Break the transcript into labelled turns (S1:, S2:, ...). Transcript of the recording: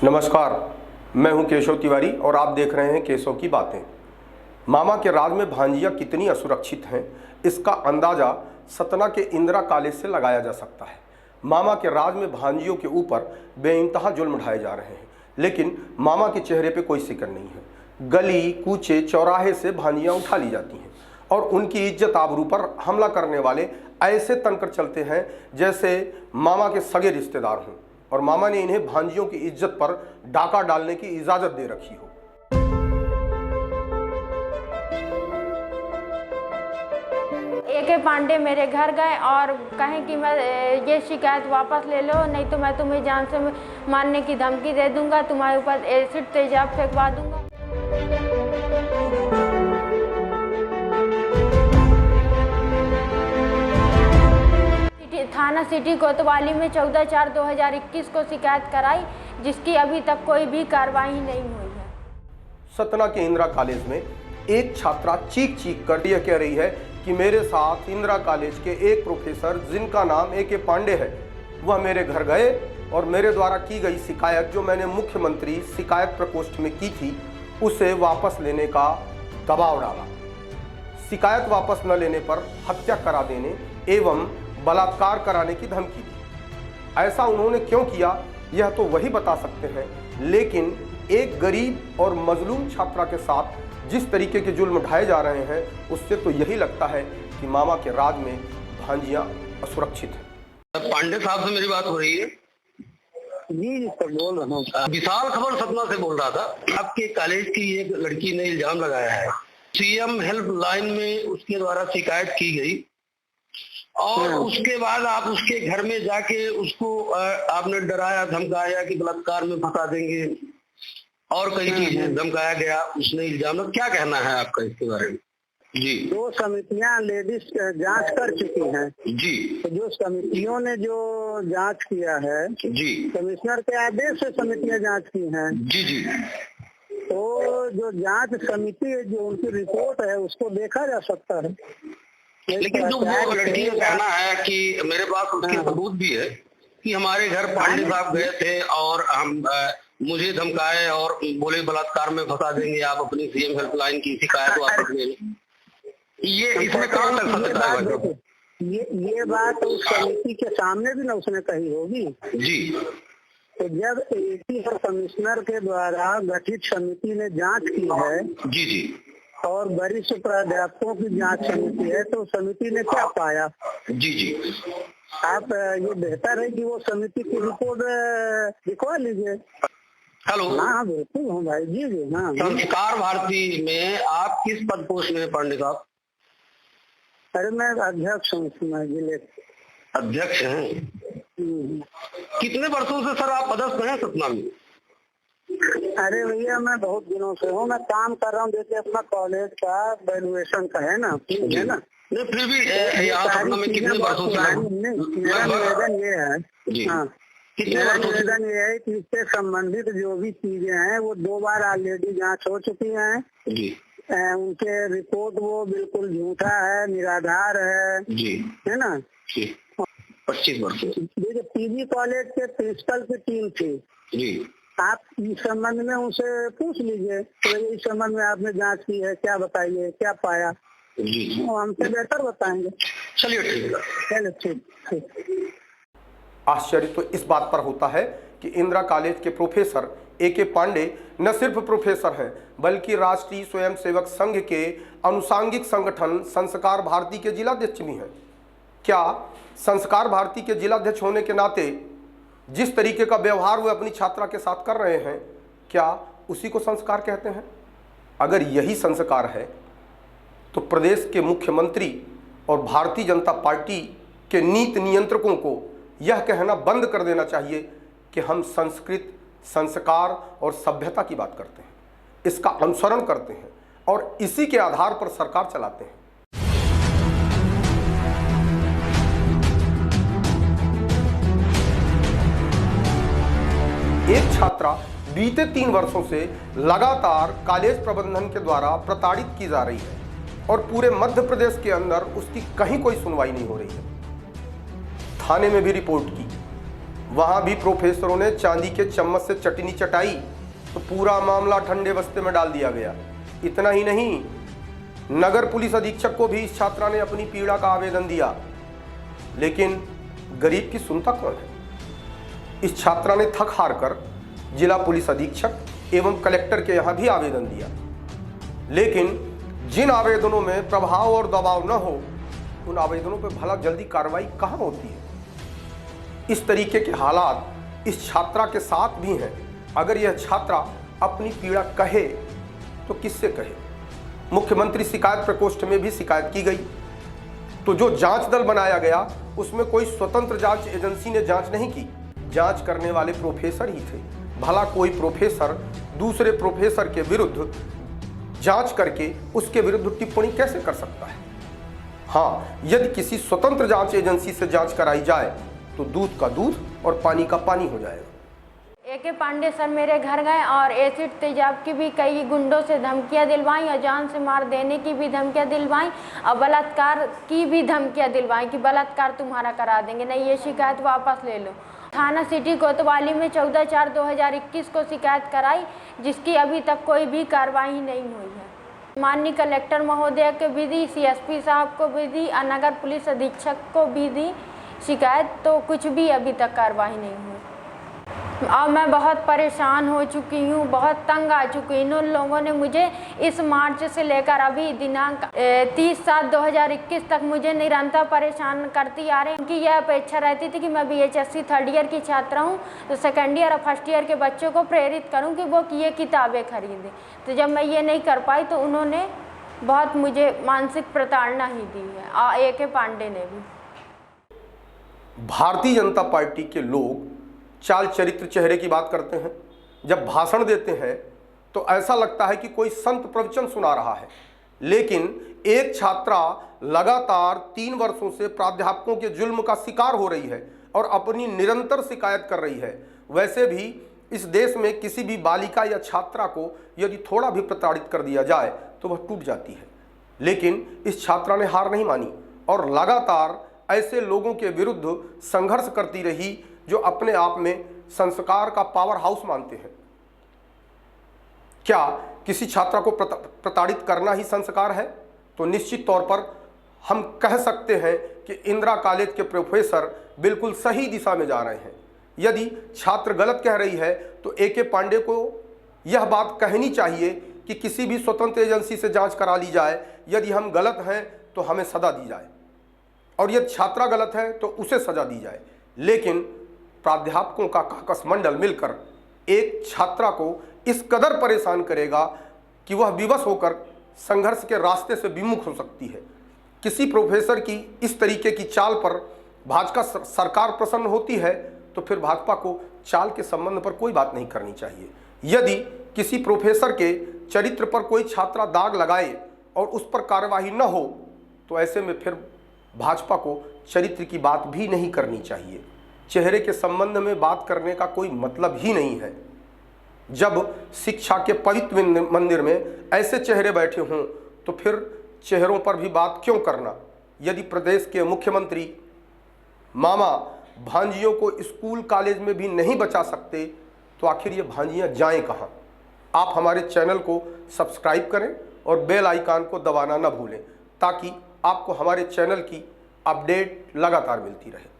S1: नमस्कार, मैं हूं केशव तिवारी और आप देख रहे हैं केशव की बातें। मामा के राज में भांजियां कितनी असुरक्षित हैं, इसका अंदाज़ा सतना के इंदिरा कॉलेज से लगाया जा सकता है। मामा के राज में भांजियों के ऊपर बेइंतहा जुल्म ढाए जा रहे हैं, लेकिन मामा के चेहरे पे कोई सिक्र नहीं है। गली कूचे चौराहे से भांजियां उठा ली जाती हैं और उनकी इज्जत आबरू पर हमला करने वाले ऐसे तनकर चलते हैं जैसे मामा के सगे रिश्तेदार हों और मामा ने इन्हें भांजियों की इज्जत पर डाका डालने की इजाजत दे रखी हो।
S2: ए.के. पांडे मेरे घर गए और कहें कि मैं ये शिकायत वापस ले लो, नहीं तो मैं तुम्हें जान से मारने की धमकी दे दूंगा, तुम्हारे ऊपर एसिड तेजाब फेंकवा दूंगा। थाना सिटी कोतवाली में 14/4/2021 को शिकायत कराई, जिसकी अभी तक कोई भी कार्रवाई नहीं हुई है।
S1: सतना के इंदिरा कॉलेज में एक छात्रा चीख कर यह कह रही है कि मेरे साथ इंदिरा कॉलेज के एक प्रोफेसर जिनका नाम ए.के. पांडे है, वह मेरे घर गए और मेरे द्वारा की गई शिकायत जो मैंने मुख्यमंत्री शिकायत प्रकोष्ठ में की थी उसे वापस लेने का दबाव डाला। शिकायत वापस न लेने पर हत्या करा देने एवं बलात्कार कराने की धमकी दी। ऐसा उन्होंने क्यों किया यह तो वही बता सकते हैं, लेकिन एक गरीब और मजलूम छात्रा के साथ जिस तरीके के जुल्म ढाए जा रहे हैं उससे तो यही लगता है कि मामा के राज में भांजियां असुरक्षित हैं।
S3: पांडे साहब से मेरी बात हो रही है?
S4: जी सर, बोल रहा हूँ।
S3: विशाल खबर सतना से बोल रहा था। आपके कॉलेज की एक लड़की ने इल्जाम लगाया है, सीएम हेल्पलाइन में उसके द्वारा शिकायत की गई और उसके बाद आप उसके घर में जाके उसको आपने डराया धमकाया कि बलात्कार में फंसा देंगे और कई चीजें धमकाया गया, उसने इल्जाम। क्या कहना है आपका इसके बारे में? जी,
S4: 2 समितियां लेडीज जांच कर चुकी हैं।
S3: जी,
S4: तो जो समितियों ने जो जांच किया है,
S3: जी,
S4: कमिश्नर के आदेश से समितियां जांच की हैं।
S3: जी, जी,
S4: तो जो जांच समिति जो उनकी रिपोर्ट है उसको देखा जा सकता है।
S3: लेकिन जो वो लड़की का कहना है कि मेरे पास उसके सबूत भी है कि हमारे घर पांडे साहब गए थे और हम मुझे धमकाए और बोले बलात्कार में फंसा देंगे, आप अपनी सीएम हेल्पलाइन की शिकायत वापस ले लें। ये इसमें कहाँ तक सत्यता है?
S4: ये बात उस समिति के सामने भी ना उसने कही होगी।
S3: जी,
S4: तो जब एडी और कमिश्नर के द्वारा गठित समिति ने जांच की है,
S3: जी, जी,
S4: और वरिष्ठ प्राध्यापकों की जांच समिति है, तो समिति ने क्या पाया?
S3: जी, जी,
S4: आप ये बेहतर है कि वो समिति की रिपोर्ट दिखवा लीजिए।
S3: हेलो,
S4: हाँ बिल्कुल हूँ भाई। जी जी, हाँ।
S3: संस्कार भारती में आप किस पद पोस्ट में है पांडे साहब?
S4: अरे मैं अध्यक्ष हूँ जिले
S3: अध्यक्ष हैं। कितने वर्षों से सर आप पदस्थ हैं सतना में?
S4: अरे भैया मैं बहुत दिनों से हूँ, मैं काम कर रहा हूँ। देखिए अपना कॉलेज का वैल्यूएशन का है ना, है ना।
S3: नहीं फिर भी यहाँ सतना में कितने वर्षों से?
S4: मेरा निवेदन ये है, हाँ, मेरा निवेदन ये है कि इससे संबंधित जो भी चीजें हैं वो 2 बार ऑलरेडी जांच हो चुकी हैं।
S3: जी,
S4: उनके रिपोर्ट वो बिल्कुल झूठा है, निराधार है।
S3: जी,
S4: है ना।
S3: 25 वर्ष।
S4: देखिए पीजी कॉलेज के प्रिंसिपल की टीम थी।
S3: जी,
S4: आप इस संबंध में उनसे पूछ लीजिए तो इस संबंध में आपने जांच की है, क्या बताइए, क्या पाया?
S3: जी,
S4: वो हमसे बेहतर बताएंगे।
S3: चलिए ठीक है।
S4: चलो ठीक।
S1: आश्चर्य तो इस बात पर होता है कि इंदिरा कॉलेज के प्रोफेसर ए.के. पांडे न सिर्फ प्रोफेसर हैं बल्कि राष्ट्रीय स्वयंसेवक संघ के अनुषांगिक संगठन संस्कार भारती के जिलाध्यक्ष भी हैं। क्या संस्कार भारती के जिलाध्यक्ष होने के नाते जिस तरीके का व्यवहार वे अपनी छात्रा के साथ कर रहे हैं, क्या उसी को संस्कार कहते हैं? अगर यही संस्कार है तो प्रदेश के मुख्यमंत्री और भारतीय जनता पार्टी के नीति नियंत्रकों को यह कहना बंद कर देना चाहिए कि हम संस्कृत, संस्कार और सभ्यता की बात करते हैं, इसका अनुसरण करते हैं और इसी के आधार पर सरकार चलाते हैं। एक छात्रा बीते 3 वर्षों से लगातार कॉलेज प्रबंधन के द्वारा प्रताड़ित की जा रही है और पूरे मध्य प्रदेश के अंदर उसकी कहीं कोई सुनवाई नहीं हो रही है। थाने में भी रिपोर्ट की, वहां भी प्रोफेसरों ने चांदी के चम्मच से चटनी चटाई तो पूरा मामला ठंडे बस्ते में डाल दिया गया। इतना ही नहीं, नगर पुलिस अधीक्षक को भी इस छात्रा ने अपनी पीड़ा का आवेदन दिया, लेकिन गरीब की सुनता कौन है। इस छात्रा ने थक हार कर जिला पुलिस अधीक्षक एवं कलेक्टर के यहां भी आवेदन दिया, लेकिन जिन आवेदनों में प्रभाव और दबाव न हो उन आवेदनों पर भला जल्दी कार्रवाई कहां होती है। इस तरीके के हालात इस छात्रा के साथ भी हैं। अगर यह छात्रा अपनी पीड़ा कहे तो किससे कहे। मुख्यमंत्री शिकायत प्रकोष्ठ में भी शिकायत की गई तो जो जांच दल बनाया गया उसमें कोई स्वतंत्र जांच एजेंसी ने जांच नहीं की, जांच करने वाले प्रोफेसर ही थे। भला कोई प्रोफेसर दूसरे प्रोफेसर के विरुद्ध जांच करके उसके विरुद्ध टिप्पणी कैसे कर सकता है। हाँ, यदि किसी स्वतंत्र जांच एजेंसी से जांच कराई जाए तो दूध का दूध और पानी का पानी हो जाएगा।
S2: A.K. पांडे सर मेरे घर गए और एसिड तेजाब की भी कई गुंडों से धमकियां दिलवाई और जान से मार देने की भी धमकियां दिलवाई और बलात्कार की भी धमकियां दिलवाई कि बलात्कार तुम्हारा करा देंगे, नहीं ये शिकायत वापस ले लो। थाना सिटी कोतवाली में 14/4/2021 को शिकायत कराई जिसकी अभी तक कोई भी कार्रवाई नहीं हुई है। माननीय कलेक्टर महोदय को भी दी, CSP साहब को भी दी और नगर पुलिस अधीक्षक को भी दी शिकायत, तो कुछ भी अभी तक कार्रवाई नहीं हुई। अब मैं बहुत परेशान हो चुकी हूँ, बहुत तंग आ चुकी हूँ। उन लोगों ने मुझे इस मार्च से लेकर अभी दिनांक 30/7/2021 तक मुझे निरंतर परेशान करती आ रही हैं। उनकी यह अपेक्षा रहती थी कि मैं BHSC 3rd ईयर की छात्रा हूँ तो 2nd ईयर और 1st ईयर के बच्चों को प्रेरित करूँ कि वो ये किताबें खरीदें। तो जब मैं ये नहीं कर पाई तो उन्होंने बहुत मुझे मानसिक प्रताड़ना ही दी है, A.K. पांडे ने भी।
S1: भारतीय जनता पार्टी के लोग चाल चरित्र चेहरे की बात करते हैं, जब भाषण देते हैं तो ऐसा लगता है कि कोई संत प्रवचन सुना रहा है। लेकिन एक छात्रा लगातार 3 वर्षों से प्राध्यापकों के जुल्म का शिकार हो रही है और अपनी निरंतर शिकायत कर रही है। वैसे भी इस देश में किसी भी बालिका या छात्रा को यदि थोड़ा भी प्रताड़ित कर दिया जाए तो वह टूट जाती है, लेकिन इस छात्रा ने हार नहीं मानी और लगातार ऐसे लोगों के विरुद्ध संघर्ष करती रही जो अपने आप में संस्कार का पावर हाउस मानते हैं। क्या किसी छात्रा को प्रताड़ित करना ही संस्कार है? तो निश्चित तौर पर हम कह सकते हैं कि इंदिरा कॉलेज के प्रोफेसर बिल्कुल सही दिशा में जा रहे हैं। यदि छात्र गलत कह रही है तो A.K. पांडे को यह बात कहनी चाहिए कि किसी भी स्वतंत्र एजेंसी से जांच करा ली जाए। यदि हम गलत हैं तो हमें सजा दी जाए और यदि छात्रा गलत है तो उसे सजा दी जाए। लेकिन प्राध्यापकों का काकस मंडल मिलकर एक छात्रा को इस कदर परेशान करेगा कि वह विवश होकर संघर्ष के रास्ते से विमुख हो सकती है। किसी प्रोफेसर की इस तरीके की चाल पर भाजपा सरकार प्रसन्न होती है तो फिर भाजपा को चाल के संबंध पर कोई बात नहीं करनी चाहिए। यदि किसी प्रोफेसर के चरित्र पर कोई छात्रा दाग लगाए और उस पर कार्यवाही न हो तो ऐसे में फिर भाजपा को चरित्र की बात भी नहीं करनी चाहिए। चेहरे के संबंध में बात करने का कोई मतलब ही नहीं है। जब शिक्षा के पवित्र मंदिर में ऐसे चेहरे बैठे हों तो फिर चेहरों पर भी बात क्यों करना। यदि प्रदेश के मुख्यमंत्री मामा भांजियों को स्कूल कॉलेज में भी नहीं बचा सकते तो आखिर ये भांजियां जाएं कहां। आप हमारे चैनल को सब्सक्राइब करें और बेल आइकन को दबाना न भूलें ताकि आपको हमारे चैनल की अपडेट लगातार मिलती रहे।